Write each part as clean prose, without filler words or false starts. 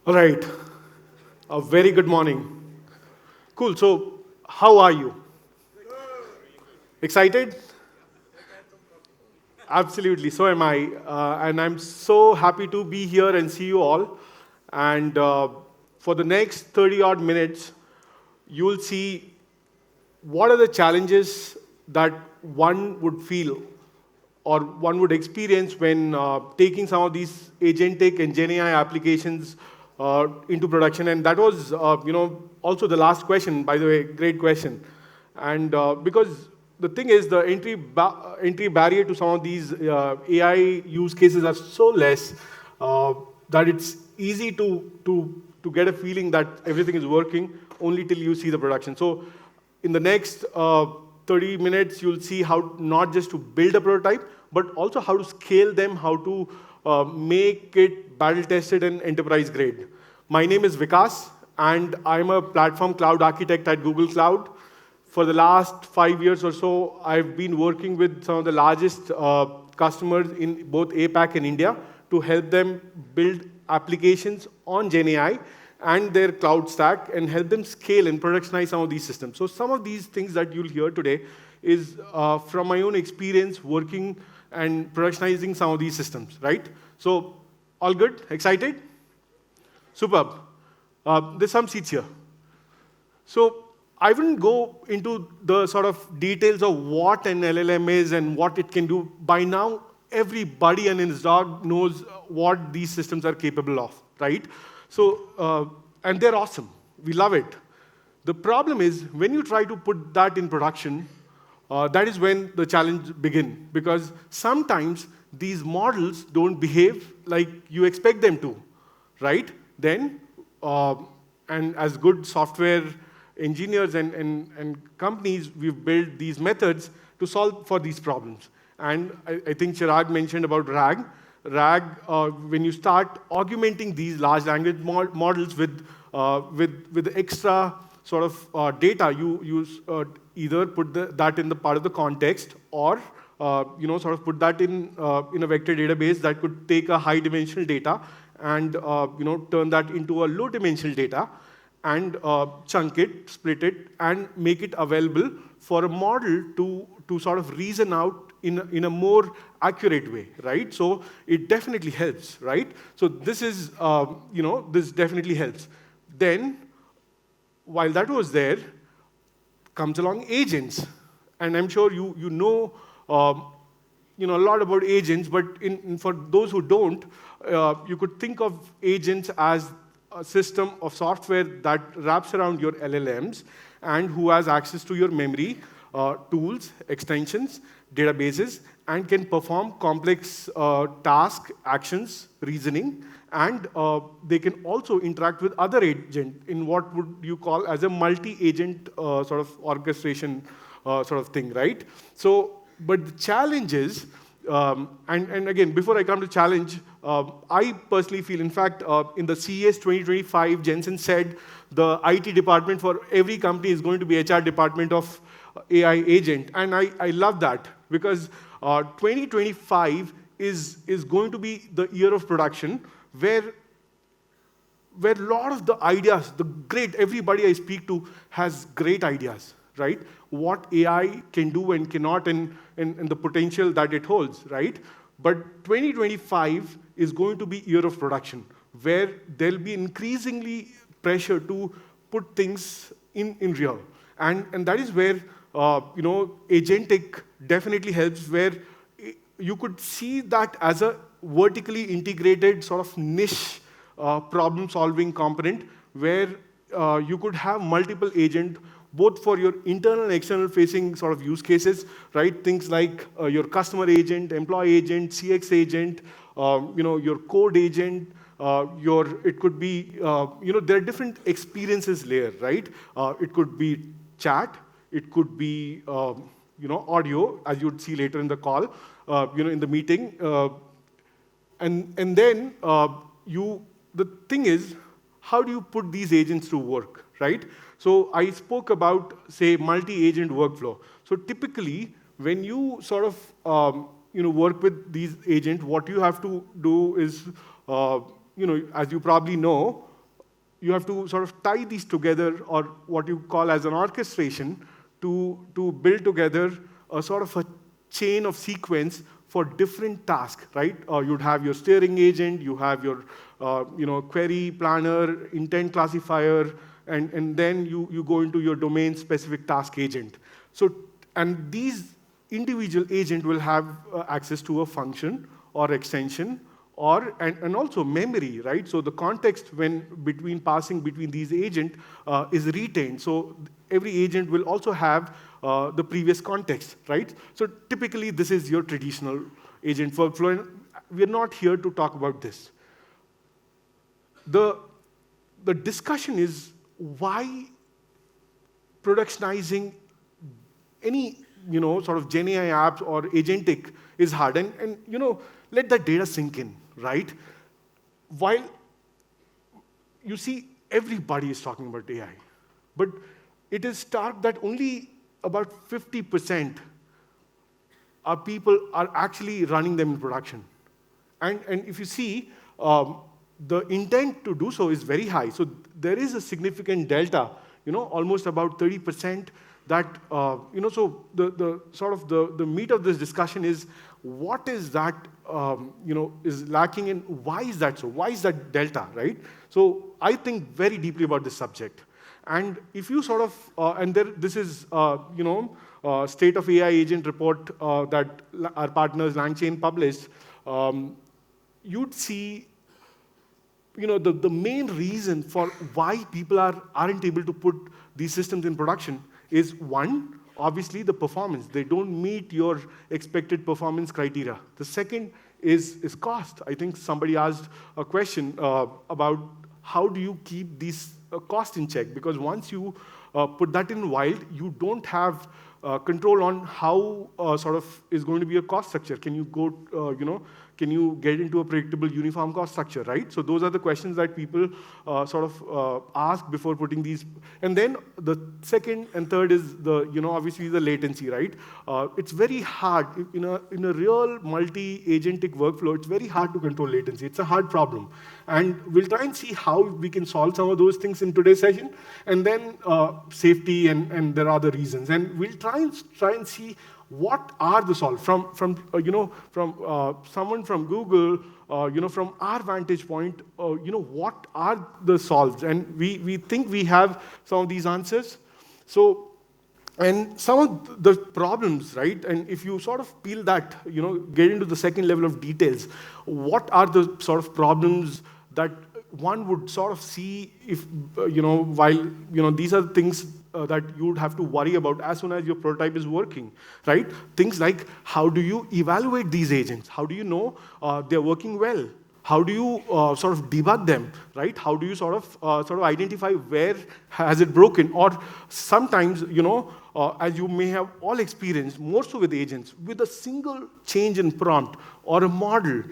All right. A very good morning. Cool. So, how are you? Excited? Absolutely. So am I. And I'm so happy to be here and see you all. And for the next 30 odd minutes, you'll see what are the challenges that one would feel or one would experience when taking some of these agentic and GenAI applications into production. And that was, also the last question, by the way, great question. And because the thing is, the entry barrier to some of these AI use cases are so less that it's easy to get a feeling that everything is working only till you see the production. So in the next 30 minutes, you'll see how not just to build a prototype, but also how to scale them, how to make it battle-tested and enterprise-grade. My name is Vikas, and I'm a platform cloud architect at Google Cloud. For the last 5 years or so, I've been working with some of the largest customers in both APAC and India to help them build applications on GenAI and their cloud stack and help them scale and productionize some of these systems. So some of these things that you'll hear today is from my own experience working and productionizing some of these systems, right? So all good? Excited? Superb. There's some seats here. So I wouldn't go into the sort of details of what an LLM is and what it can do. By now, everybody and his dog knows what these systems are capable of, right? So, and they're awesome. We love it. The problem is, when you try to put that in production, that is when the challenge begins. Because sometimes these models don't behave like you expect them to, right? Then, and as good software engineers and companies, we've built these methods to solve for these problems. And I think Chirag mentioned about RAG. RAG, when you start augmenting these large language models with the extra sort of data, you either put that in the part of the context or sort of put that in a vector database that could take a high dimensional data and turn that into a low dimensional data and chunk it, split it, and make it available for a model to sort of reason out in a more accurate way, right? So it definitely helps, right? So this is, this definitely helps. Then, while that was there, comes along agents. And I'm sure you know a lot about agents, but for those who don't, you could think of agents as a system of software that wraps around your LLMs and who has access to your memory, tools, extensions, databases, and can perform complex tasks, actions, reasoning, and they can also interact with other agents in what would you call as a multi-agent sort of orchestration sort of thing, right? So, but the challenge is, and again, before I come to challenge, I personally feel, in fact, in the CES 2025, Jensen said the IT department for every company is going to be HR department of AI agent. And I love that because 2025 is going to be the year of production where a lot of the ideas, everybody I speak to has great ideas, right? What AI can do and cannot and the potential that it holds, right? But 2025 is going to be year of production where there'll be increasingly pressure to put things in real. And that is where agentic definitely helps, where you could see that as a vertically integrated sort of niche problem-solving component where you could have multiple agents both for your internal and external facing sort of use cases, right? Things like your customer agent, employee agent, CX agent, your code agent, it could be, there are different experiences layer, right? It could be chat, it could be, audio, as you'd see later in the call, in the meeting. And then the thing is, how do you put these agents to work, right? So I spoke about, say, multi-agent workflow. So typically, when you sort of work with these agents, what you have to do is, as you probably know, you have to sort of tie these together, or what you call as an orchestration, to build together a sort of a chain of sequence for different tasks, right? You'd have your steering agent, you have your query planner, intent classifier, and then you go into your domain-specific task agent. So, and these individual agent will have access to a function or extension, or and also memory, right? So the context passing between these agents is retained. So every agent will also have the previous context, right? So typically this is your traditional agent workflow, and we're not here to talk about this. The discussion is why productionizing any sort of Gen AI apps or agentic is hard, and let that data sink in, right? While you see everybody is talking about AI, but it is stark that only about 50% of people are actually running them in production. And if you see, the intent to do so is very high. So there is a significant delta, almost about 30%. That so the sort of the meat of this discussion is what is that is lacking, and why is that so? Why is that delta, right? So I think very deeply about this subject, and if you sort of this is state of AI agent report that our partners LangChain published. You'd see the main reason for why people aren't able to put these systems in production is, one, obviously the performance. They don't meet your expected performance criteria. The second is cost. I think somebody asked a question about how do you keep these costs in check, because once you put that in wild, you don't have control on how sort of is going to be a cost structure. Can you go, can you get into a predictable uniform cost structure, right? So those are the questions that people sort of ask before putting these. And then the second and third is obviously the latency, right? It's very hard in a real multi-agentic workflow. It's very hard to control latency. It's a hard problem, and we'll try and see how we can solve some of those things in today's session. And then safety and there are other reasons, and we'll try and see what are the solves from someone from Google, from our vantage point, what are the solves, and we think we have some of these answers. So, and some of the problems, right? And if you sort of peel that, get into the second level of details, what are the sort of problems that one would sort of see if, while, these are things that you would have to worry about as soon as your prototype is working, right? Things like, how do you evaluate these agents? How do you know they're working well? How do you sort of debug them, right? How do you sort of identify where has it broken? Or sometimes, as you may have all experienced, more so with agents, with a single change in prompt or a model,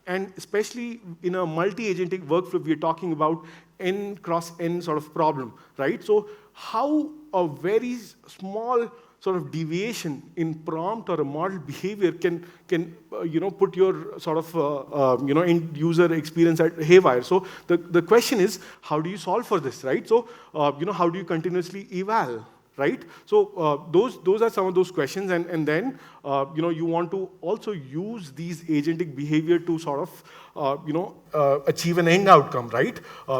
and especially in a multi-agentic workflow, we're talking about N cross N sort of problem, right? So how a very small sort of deviation in prompt or a model behavior can put your sort of end user experience at haywire. So the question is, how do you solve for this, right? So how do you continuously eval, right? So those are some of those questions, and then you want to also use these agentic behavior to sort of achieve an end outcome, right?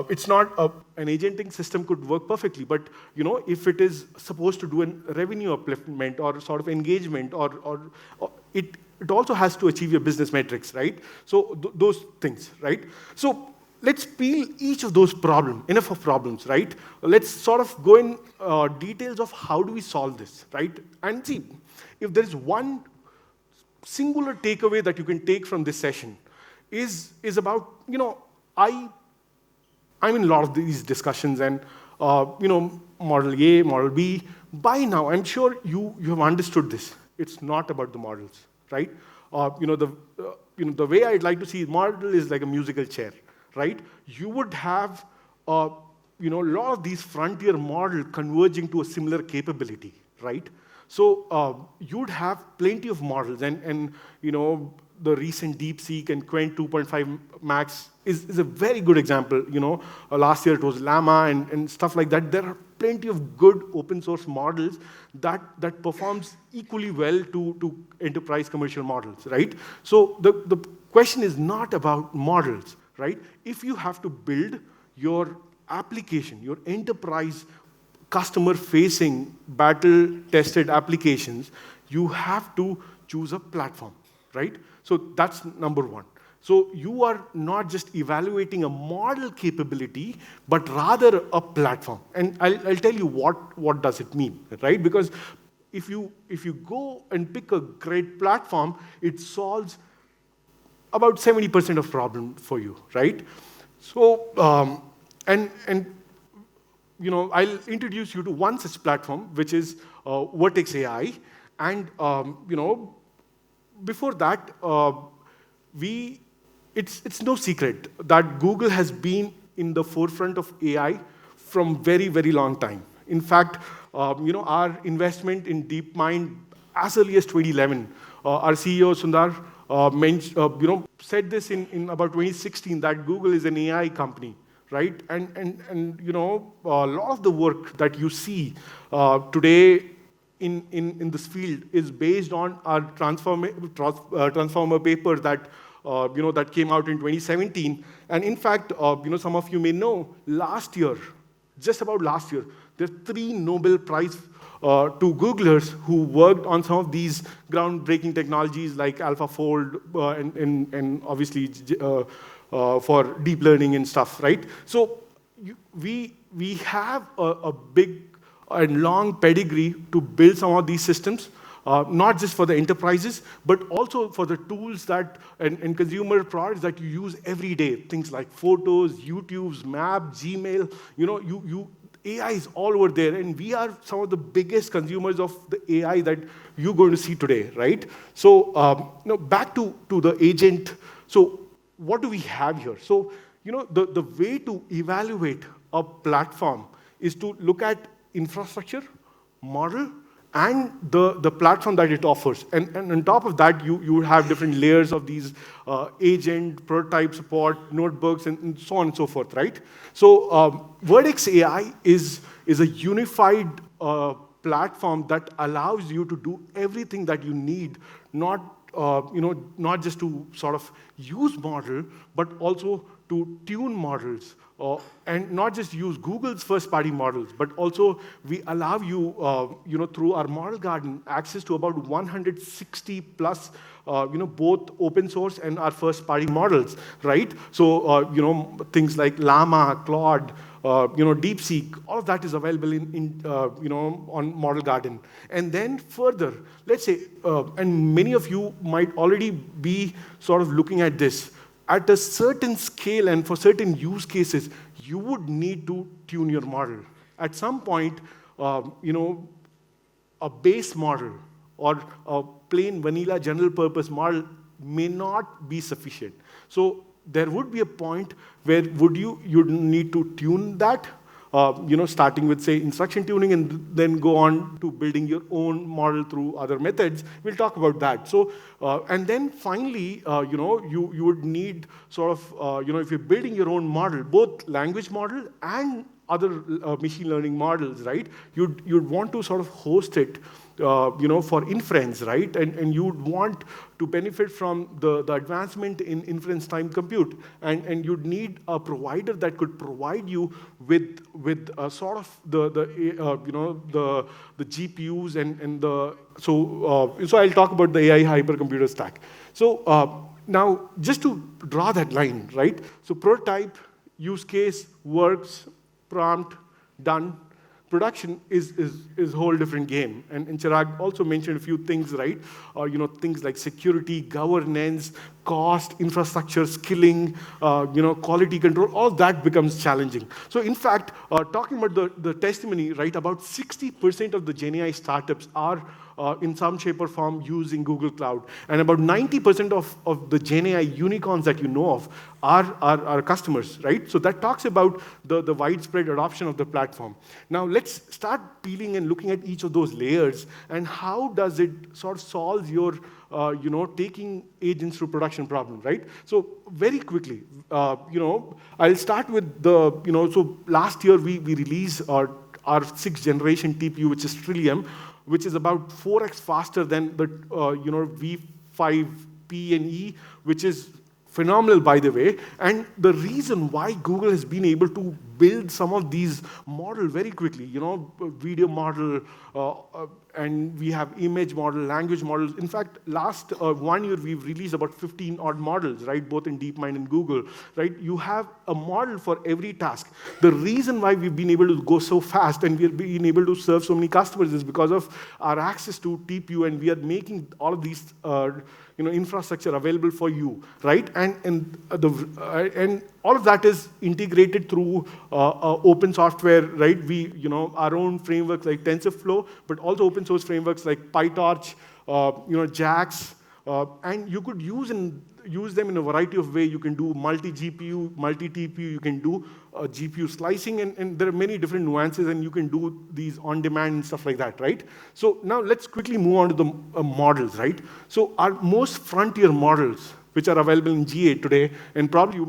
It's not an agentic system could work perfectly, but if it is supposed to do a revenue upliftment or sort of engagement, or it also has to achieve your business metrics, right? So those things, right? So let's peel each of those enough of problems, right? Let's sort of go in details of how do we solve this, right? And see, if there is one singular takeaway that you can take from this session is about, I'm in a lot of these discussions, and model A, model B. By now, I'm sure you have understood this. It's not about the models, right? The way I'd like to see model is like a musical chair, right? You would have a lot of these frontier models converging to a similar capability, right? So you'd have plenty of models, and the recent DeepSeek and Qwen 2.5 Max is a very good example. Last year it was Llama and stuff like that. There are plenty of good open source models that performs equally well to enterprise commercial models, right? So the question is not about models, right? If you have to build your application, your enterprise customer-facing, battle-tested applications, you have to choose a platform, right? So that's number one. So you are not just evaluating a model capability, but rather a platform. And I'll tell you what does it mean, right? Because if you go and pick a great platform, it solves about 70% of problem for you, right? So I'll introduce you to one such platform, which is Vertex AI, and before that, it's no secret that Google has been in the forefront of AI from very, very long time. In fact, our investment in DeepMind as early as 2011, our CEO Sundar said this in about 2016 that Google is an AI company, right? And a lot of the work that you see today in this field is based on our transformer paper that that came out in 2017. And in fact, some of you may know, just about last year, there are 3 Nobel Prize to Googlers who worked on some of these groundbreaking technologies like AlphaFold and obviously for deep learning and stuff, right? So we have a big and long pedigree to build some of these systems, not just for the enterprises, but also for the tools and consumer products that you use every day. Things like photos, YouTube's, Map, Gmail. AI is all over there, and we are some of the biggest consumers of the AI that you're going to see today, right? So back to the agent. So what do we have here? So the way to evaluate a platform is to look at infrastructure, model, and the platform that it offers. And on top of that, you have different layers of these agent, prototype support, notebooks, and so on and so forth, right? So Vertex AI is a unified platform that allows you to do everything that you need, not just to sort of use model, but also to tune models, and not just use Google's first-party models, but also we allow you, through our model garden, access to about 160 plus, both open source and our first-party models, right? So, things like Llama, Claude, DeepSeek, all of that is available on Model Garden. And then further, let's say, and many of you might already be sort of looking at this, at a certain scale and for certain use cases, you would need to tune your model. At some point, a base model or a plain vanilla general purpose model may not be sufficient. So there would be a point where you'd need to tune that, starting with, say, instruction tuning and then go on to building your own model through other methods. We'll talk about that. So, and then finally, you would need sort of, if you're building your own model, both language model and other machine learning models, right? You'd want to sort of host it, for inference, right? And you'd want to benefit from the advancement in inference time compute, and you'd need a provider that could provide you with sort of the GPUs and the so I'll talk about the AI hypercomputer stack. So now just to draw that line, right? So prototype, use case, works, prompt, done. Production is a whole different game. And Chirag also mentioned a few things, right? Things like security, governance, cost, infrastructure, skilling, quality control, all that becomes challenging. So in fact, talking about the testimony, right, about 60% of the GenAI startups are in some shape or form using Google Cloud. And about 90% of the GenAI unicorns that you know of are customers, right? So that talks about the widespread adoption of the platform. Now let's start peeling and looking at each of those layers and how does it sort of solve your taking agents to production problem, right? So very quickly, I'll start with so last year we released our 6th generation TPU, which is Trillium, which is about 4x faster than the V5P and E, which is phenomenal, by the way. And the reason why Google has been able to build some of these models very quickly, video model, and we have image model, language models. In fact, last 1 year, we've released about 15 odd models, right, both in DeepMind and Google, right? You have a model for every task. The reason why we've been able to go so fast and we've been able to serve so many customers is because of our access to TPU, and we are making all of these infrastructure available for you, right? And all of that is integrated through open software, right? We, our own frameworks like TensorFlow, but also open source frameworks like PyTorch, JAX, and you could use them in a variety of ways. You can do multi-GPU, multi-TPU, you can do GPU slicing, and there are many different nuances, and you can do these on demand and stuff like that, right? So now let's quickly move on to the models, right? So our most frontier models, which are available in GA today, and probably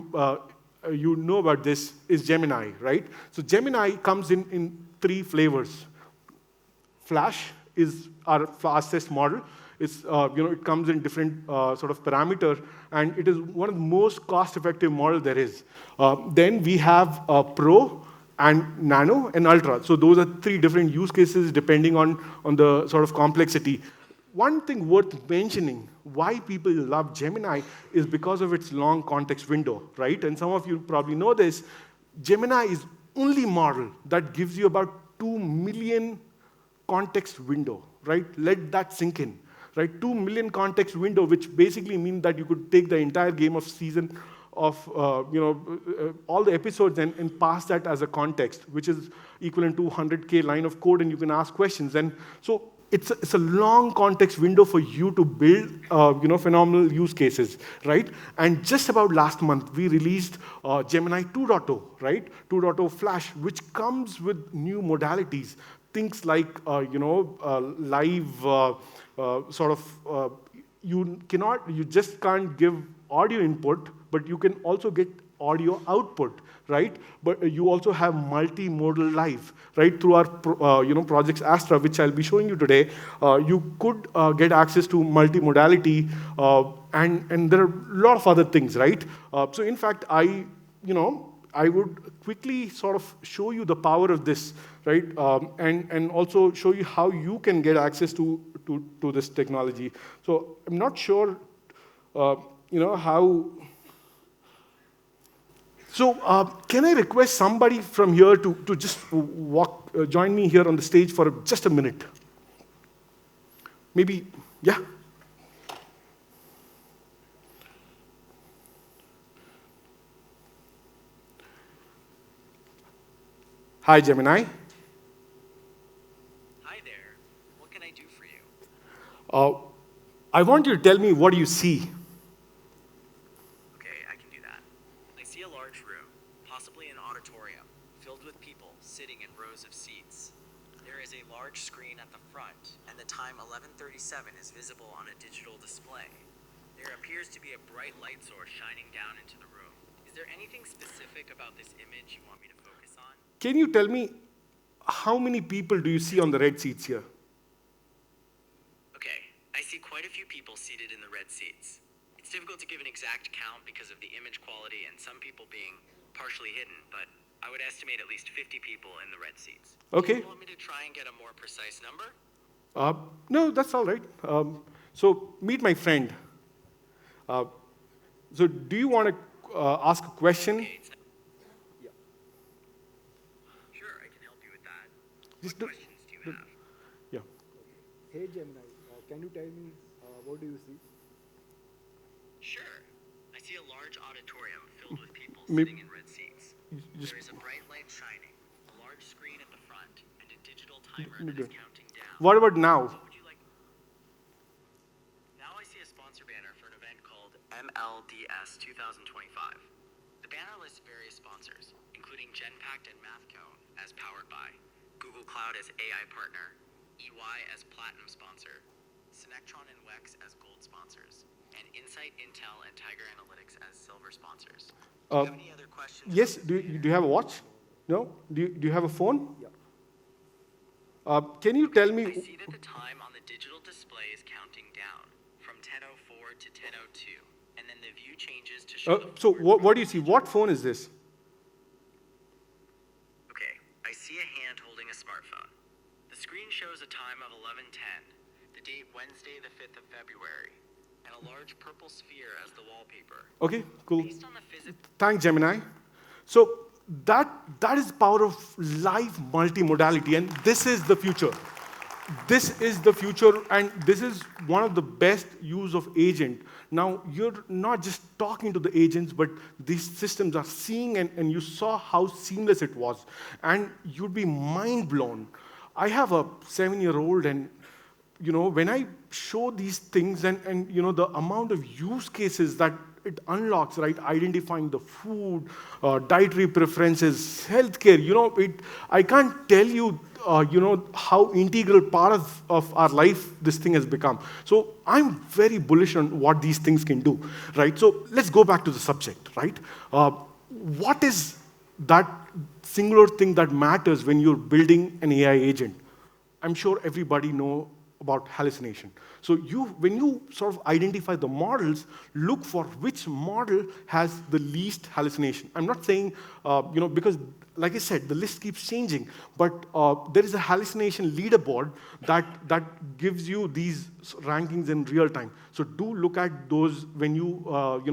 you know about this, is Gemini, right? So Gemini comes in 3 flavors. Flash is our fastest model. It's, it comes in different sort of parameter, and it is one of the most cost-effective models there is. Then we have Pro and Nano and Ultra. So those are 3 different use cases depending on the sort of complexity. One thing worth mentioning, why people love Gemini is because of its long context window, right? And some of you probably know this. Gemini is only model that gives you about 2 million context window, right? Let that sink in, right? 2 million context window, which basically means that you could take the entire game of season of all the episodes and pass that as a context, which is equivalent to 100K line of code, and you can ask questions. And so it's a long context window for you to build phenomenal use cases, right? And just about last month, we released Gemini 2.0, right? 2.0 Flash, which comes with new modalities, things like live you just can't give audio input, but you can also get audio output, right? But you also have multimodal live, right? Through our projects Astra, which I'll be showing you today, you could get access to multimodality, and there are a lot of other things, right? So in fact, I would quickly sort of show you the power of this, right? And also show you how you can get access to this technology. So I'm not sure, how. So can I request somebody from here to just join me here on the stage for just a minute? Maybe, yeah? Hi, Gemini. Hi there. What can I do for you? I want you to tell me what you see. Okay, I can do that. I see a large room, possibly an auditorium, filled with people sitting in rows of seats. There is a large screen at the front, and the time 11:37 is visible on a digital display. There appears to be a bright light source shining down into the room. Is there anything specific about this image you want me to focus on? Can you tell me how many people do you see on the red seats here? Okay, I see quite a few people seated in the red seats. It's difficult to give an exact count because of the image quality and some people being partially hidden, but I would estimate at least 50 people in the red seats. Okay. Do you want me to try and get a more precise number? No, that's all right. So meet my friend. So do you want to ask a question? Okay, Yeah. sure, I can help you with that. Just What questions do you have? Yeah. Hey Gemini, can you tell me what do you see? Sure. I see a large auditorium filled with people Maybe- sitting in red seats. Just- There is a bright light shining, a large screen at the front, and a digital timer that Okay. is counting down. What about now? What would you like? Now I see a sponsor banner for an event called MLDS 2025. The banner lists various sponsors, including Genpact and Mathcone as powered by, Google Cloud as AI partner, EY as platinum sponsor, Synectron and WEX as gold sponsors, and Insight, Intel, and Tiger Analytics as silver sponsors. Do you have any other questions? Yes, do you have a watch? No? Do you have a phone? Yeah. Can you tell me? I see that the time on the digital display is counting down from 10:04 to 10:02, and then the view changes to show the So forward what do you see? What phone is this? Okay, I see a hand holding a smartphone. The screen shows a time of 11:10, the date Wednesday the 5th of February, and a large purple sphere as the wallpaper. Okay, cool. Based on the physics. Thanks, Gemini. So that is the power of live multimodality, and this is the future. This is the future, and this is one of the best use of agent. Now, you're not just talking to the agents, but these systems are seeing, and you saw how seamless it was. And you'd be mind blown. I have a 7-year-old, and when I show these things and the amount of use cases that it unlocks, right? Identifying the food, dietary preferences, healthcare. I can't tell you, how integral part of our life this thing has become. So I'm very bullish on what these things can do, right? So let's go back to the subject, right? What is that singular thing that matters when you're building an AI agent? I'm sure everybody know about hallucination. So when you sort of identify the models, look for which model has the least hallucination. I'm not saying, because like I said, the list keeps changing, but there is a hallucination leaderboard that gives you these rankings in real time. So do look at those when you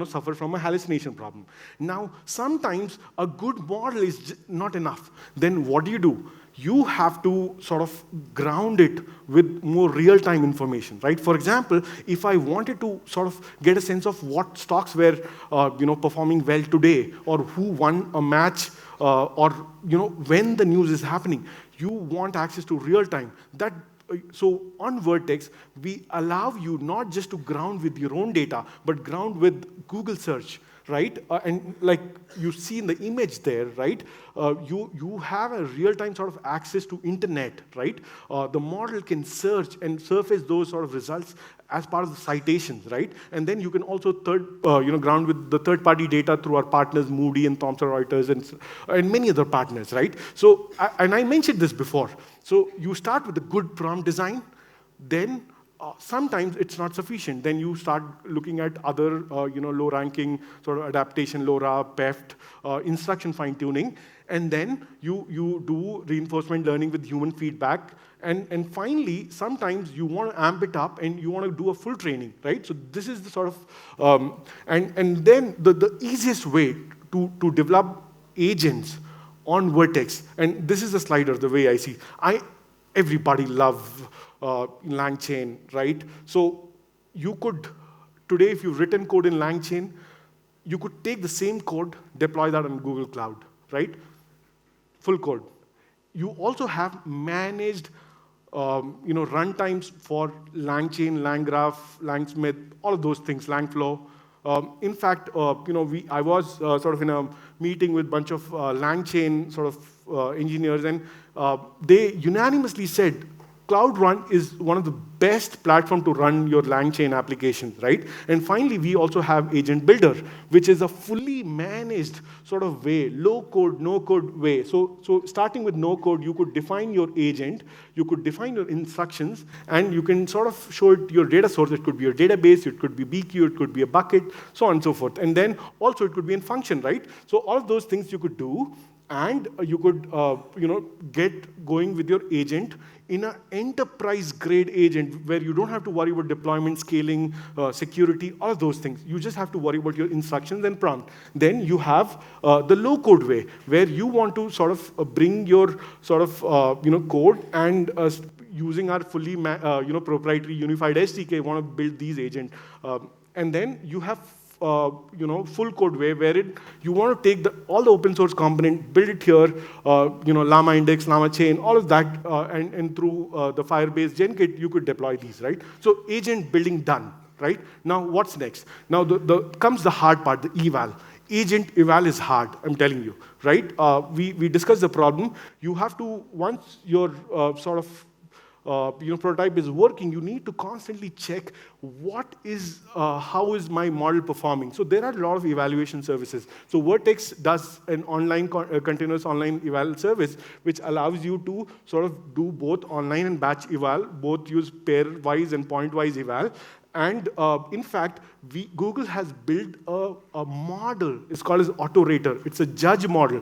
suffer from a hallucination problem. Now, sometimes a good model is not enough. Then what do? You have to sort of ground it with more real-time information, right? For example, if I wanted to sort of get a sense of what stocks were, performing well today, or who won a match, or when the news is happening, you want access to real-time. So on Vertex, we allow you not just to ground with your own data, but ground with Google search, right? And like you see in the image there, right? You have a real-time sort of access to internet, right? The model can search and surface those sort of results as part of the citations, right? And then you can also ground with the third-party data through our partners, Moody and Thomson Reuters, and many other partners, right? So, and I mentioned this before. So you start with a good prompt design, then sometimes it's not sufficient. Then you start looking at other, low-ranking sort of adaptation, LoRa, PEFT, instruction fine-tuning, and then you do reinforcement learning with human feedback. And finally, sometimes you want to amp it up and you want to do a full training, right? So this is the sort of, and then the easiest way to develop agents on Vertex, and this is the slider, the way I see. Everybody loves LangChain, right? So you could, today, if you've written code in LangChain, you could take the same code, deploy that on Google Cloud, right? Full code. You also have managed runtimes for LangChain, LangGraph, LangSmith, all of those things, LangFlow. In fact, I was sort of in a meeting with a bunch of LangChain sort of engineers, and they unanimously said Cloud Run is one of the best platforms to run your LangChain applications, right? And finally, we also have Agent Builder, which is a fully managed sort of way, low-code, no-code way. So starting with no-code, you could define your agent, you could define your instructions, and you can sort of show it your data source. It could be your database, it could be BQ, it could be a bucket, so on and so forth. And then also it could be in function, right? So all of those things you could do, and you could get going with your agent in an enterprise-grade agent where you don't have to worry about deployment, scaling, security, all of those things. You just have to worry about your instructions and prompt. Then you have the low-code way, where you want to sort of bring your sort of code and using our fully proprietary unified SDK, want to build these agents. And then you have full code way where you want to take all the open source component, build it here, Llama Index, Llama Chain, all of that, and through the Firebase Jenkit, you could deploy these, right? So agent building done, right? Now what's next? Now comes the hard part, the eval. Agent eval is hard, I'm telling you, right? We discussed the problem. You have to, once your sort of prototype is working, you need to constantly check how is my model performing. So there are a lot of evaluation services. So Vertex does an continuous online eval service, which allows you to sort of do both online and batch eval, both use pair-wise and point-wise eval. And in fact, Google has built a model. It's called as Autorator. It's a judge model.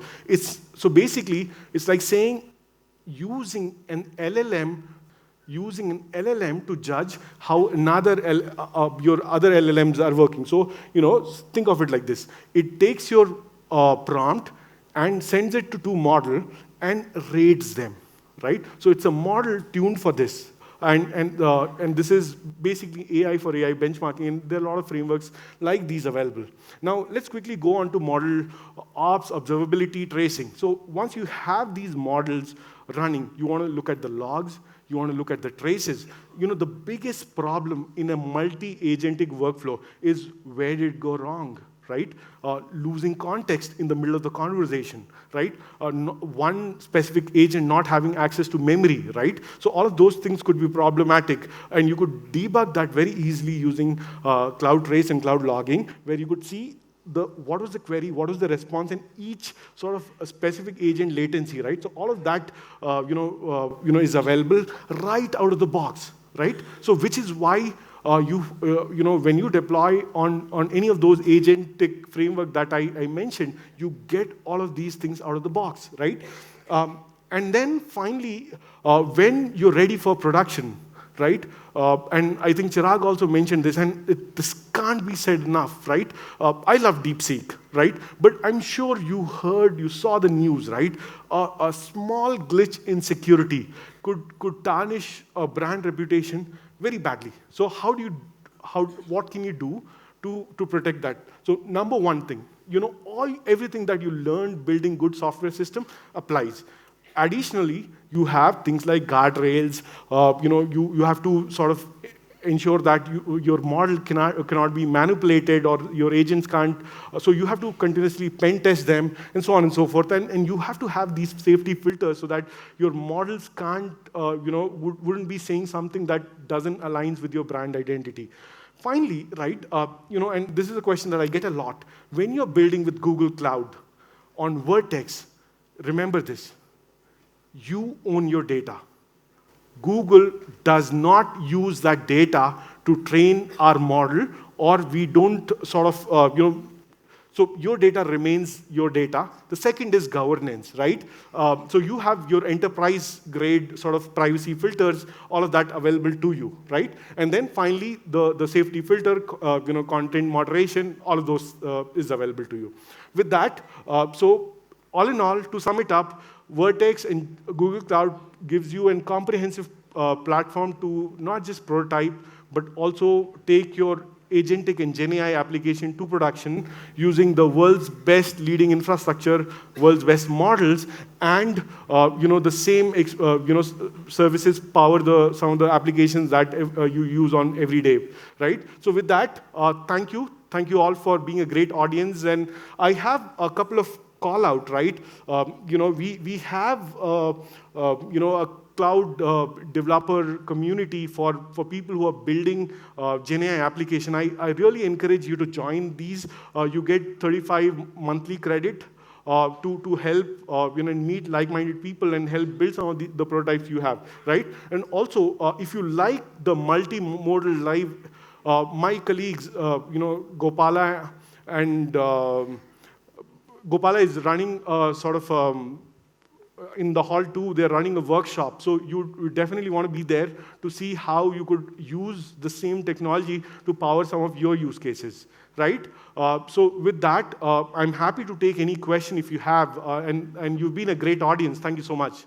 So basically, it's like saying using an LLM to judge how your other LLMs are working. So think of it like this: it takes your prompt and sends it to two models and rates them, right? So it's a model tuned for this. And this is basically AI for AI benchmarking, and there are a lot of frameworks like these available. Now, let's quickly go on to model ops, observability, tracing. So once you have these models running, you want to look at the logs, you want to look at the traces. The biggest problem in a multi-agentic workflow is where did it go wrong, right? Losing context in the middle of the conversation, right? One specific agent not having access to memory, right? So all of those things could be problematic, and you could debug that very easily using Cloud Trace and Cloud Logging, where you could see what was the query, what was the response, and each sort of a specific agent latency, right? So all of that, is available right out of the box, right? So which is why when you deploy on any of those agentic framework that I mentioned, you get all of these things out of the box, right? And then finally, when you're ready for production, right? And I think Chirag also mentioned this, and this can't be said enough, right? I love DeepSeek, right? But I'm sure you saw the news, right? A small glitch in security could tarnish a brand reputation very badly. So what can you do to protect that? So number one thing, everything that you learned building good software system applies. Additionally, you have things like guardrails. You have to sort of ensure that your model cannot be manipulated, or your agents can't. So you have to continuously pen test them, and so on and so forth. And you have to have these safety filters so that your models can't, wouldn't be saying something that doesn't align with your brand identity. Finally, right, and this is a question that I get a lot. When you're building with Google Cloud on Vertex, remember this: you own your data. Google does not use that data to train our model, or we don't sort of, so your data remains your data. The second is governance, right? So you have your enterprise-grade sort of privacy filters, all of that available to you, right? And then finally, the safety filter, content moderation, all of those is available to you. With that, so all in all, to sum it up, Vertex and Google Cloud gives you a comprehensive platform to not just prototype, but also take your agentic and GenAI application to production using the world's best leading infrastructure, world's best models, and the same services power some of the applications that you use on every day, right? So with that, thank you all for being a great audience, and I have a couple of call out, right? We have a cloud developer community for people who are building GenAI application. I really encourage you to join these. You get 35 monthly credit to help meet like-minded people and help build some of the prototypes you have, right? And also, if you like the multimodal live, my colleagues, Gopala and Gopala is running sort of in the hall too. They're running a workshop. So you definitely want to be there to see how you could use the same technology to power some of your use cases, right? So with that, I'm happy to take any question if you have. And you've been a great audience. Thank you so much.